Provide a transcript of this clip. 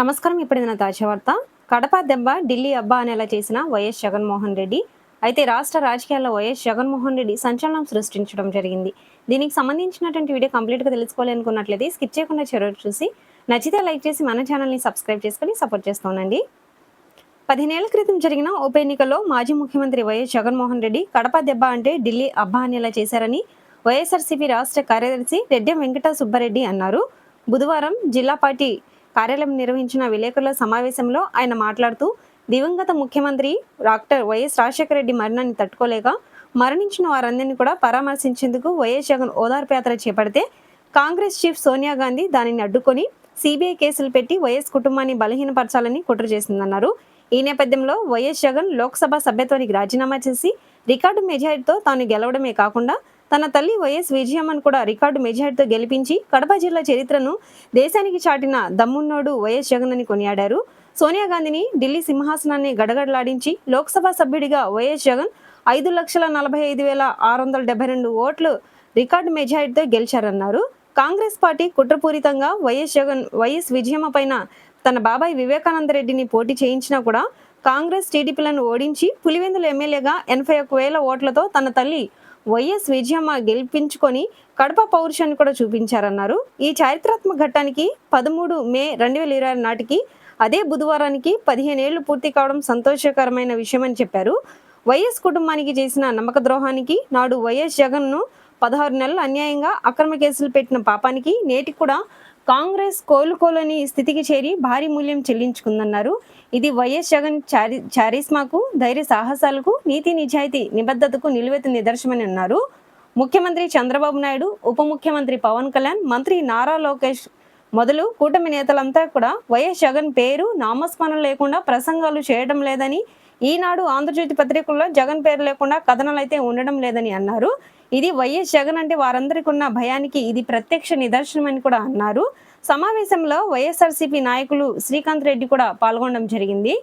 నమస్కారం. ఇప్పుడైన తాజా వార్త. కడప దెబ్బ ఢిల్లీ అబ్బా అనేలా చేసిన వైఎస్ జగన్మోహన్ రెడ్డి. అయితే రాష్ట్ర రాజకీయాల్లో వైఎస్ జగన్మోహన్ రెడ్డి సంచలనం సృష్టించడం జరిగింది. దీనికి సంబంధించినటువంటి వీడియో కంప్లీట్గా తెలుసుకోవాలనుకున్నట్లయితే స్కిప్ చేయకుండా చివరికి చూసి నచ్చితే లైక్ చేసి మన ఛానల్ని సబ్స్క్రైబ్ చేసుకుని సపోర్ట్ చేస్తూనండి. 15 ఏళ్ల క్రితం జరిగిన ఉప ఎన్నికల్లో మాజీ ముఖ్యమంత్రి వైఎస్ జగన్మోహన్ రెడ్డి కడప దెబ్బ అంటే ఢిల్లీ అబ్బా అనేలా చేశారని వైఎస్ఆర్సీపీ రాష్ట్ర కార్యదర్శి రెడ్డెం వెంకట సుబ్బారెడ్డి అన్నారు. బుధవారం జిల్లా పార్టీ కార్యాలయం నిర్వహించిన విలేకరుల సమావేశంలో ఆయన మాట్లాడుతూ, దివంగత ముఖ్యమంత్రి డాక్టర్ వైఎస్ రాజశేఖర రెడ్డి మరణాన్ని తట్టుకోలేక మరణించిన వారందరినీ కూడా పరామర్శించేందుకు వైఎస్ జగన్ ఓదార్పు యాత్ర చేపడితే కాంగ్రెస్ చీఫ్ సోనియా గాంధీ దానిని అడ్డుకొని సిబిఐ కేసులు పెట్టి వైఎస్ కుటుంబాన్ని బలహీనపరచాలని కుట్ర చేసిందన్నారు. ఈ నేపథ్యంలో వైఎస్ జగన్ లోక్సభ సభ్యత్వానికి రాజీనామా చేసి రికార్డు మెజారిటీతో తాను గెలవడమే కాకుండా తన తల్లి వైఎస్ విజయమ్మను కూడా రికార్డు మెజారిటీతో గెలిపించి కడప జిల్లా చరిత్రను దేశానికి చాటిన దమ్మున్నోడు వైఎస్ జగన్ అని కొనియాడారు. సోనియా గాంధీని ఢిల్లీ సింహాసనాన్ని గడగడలాడించి లోక్సభ సభ్యుడిగా వైఎస్ జగన్ 5,45,672 ఓట్లు రికార్డు మెజారిటీతో గెలిచారన్నారు. కాంగ్రెస్ పార్టీ కుట్రపూరితంగా వైఎస్ విజయమ్మ పైన తన బాబాయ్ వివేకానంద రెడ్డిని పోటీ చేయించినా కూడా కాంగ్రెస్ టీడీపీలను ఓడించి పులివెందుల ఎమ్మెల్యేగా 81,000 ఓట్లతో తన తల్లి వైఎస్ విజయమ్మ గెలిపించుకొని కడప పౌరుషాన్ని కూడా చూపించారన్నారు. ఈ చారిత్రాత్మక ఘట్టానికి 13 మే 2020 నాటికి అదే బుధవారానికి 15 ఏళ్లు పూర్తి కావడం సంతోషకరమైన విషయమని చెప్పారు. వైఎస్ కుటుంబానికి చేసిన నమ్మక ద్రోహానికి నాడు వైఎస్ జగన్ను 16 నెలలు అన్యాయంగా అక్రమ కేసులు పెట్టిన పాపానికి నేటికి కూడా కాంగ్రెస్ కోలుకోలేని స్థితికి చేరి భారీ మూల్యం చెల్లించుకుందన్నారు. ఇది వైఎస్ జగన్ చారిస్మాకు, ధైర్య సాహసాలకు, నీతి నిజాయితీ నిబద్ధతకు నిలువెత్తు నిదర్శనమని అన్నారు. ముఖ్యమంత్రి చంద్రబాబు నాయుడు, ఉప ముఖ్యమంత్రి పవన్ కళ్యాణ్, మంత్రి నారా లోకేష్ మొదలు కూటమి నేతలంతా కూడా వైఎస్ జగన్ పేరు నామస్మరణ లేకుండా ప్రసంగాలు చేయడం లేదని, ఈనాడు ఆంధ్రజ్యోతి పత్రికల్లో జగన్ పేరు లేకుండా కథనాలు అయితే ఉండడం లేదని అన్నారు. ఇది వైఎస్ జగన్ అంటే వారందరికీ ఉన్న భయానికి ఇది ప్రత్యక్ష నిదర్శనమని కూడా అన్నారు. సమావేశంలో వైఎస్ఆర్సీపీ నాయకులు శ్రీకాంత్ రెడ్డి కూడా పాల్గొనడం జరిగింది.